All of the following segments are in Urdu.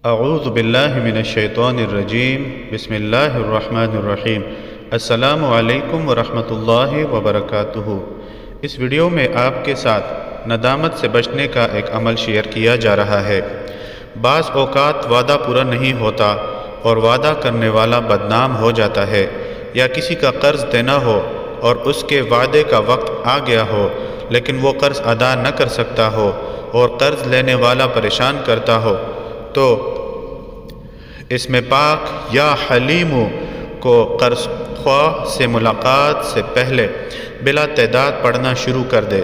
اعوذ باللہ من الشیطان الرجیم بسم اللہ الرحمن الرحیم السلام علیکم ورحمۃ اللہ وبرکاتہ۔ اس ویڈیو میں آپ کے ساتھ ندامت سے بچنے کا ایک عمل شیئر کیا جا رہا ہے۔ بعض اوقات وعدہ پورا نہیں ہوتا اور وعدہ کرنے والا بدنام ہو جاتا ہے، یا کسی کا قرض دینا ہو اور اس کے وعدے کا وقت آ گیا ہو لیکن وہ قرض ادا نہ کر سکتا ہو اور قرض لینے والا پریشان کرتا ہو، تو اس میں پاک یا حلیم کو قرض خواہ سے ملاقات سے پہلے بلا تعداد پڑھنا شروع کر دے۔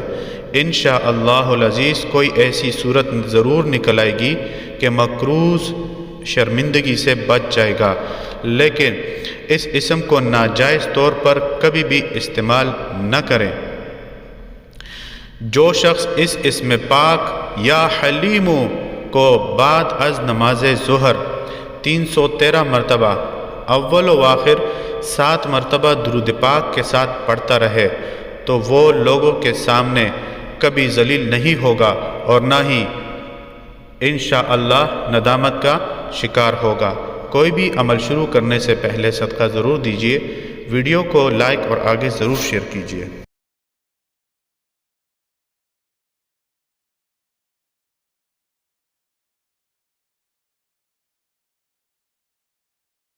انشاءاللہ العزیز کوئی ایسی صورت ضرور نکل آئے گی کہ مقروض شرمندگی سے بچ جائے گا، لیکن اس اسم کو ناجائز طور پر کبھی بھی استعمال نہ کریں۔ جو شخص اس اسم پاک یا حلیم کو بعد از نماز ظہر 313 مرتبہ اول و آخر 7 مرتبہ درود پاک کے ساتھ پڑھتا رہے تو وہ لوگوں کے سامنے کبھی ذلیل نہیں ہوگا اور نہ ہی انشاءاللہ ندامت کا شکار ہوگا۔ کوئی بھی عمل شروع کرنے سے پہلے صدقہ ضرور دیجیے، ویڈیو کو لائک اور آگے ضرور شیئر کیجیے۔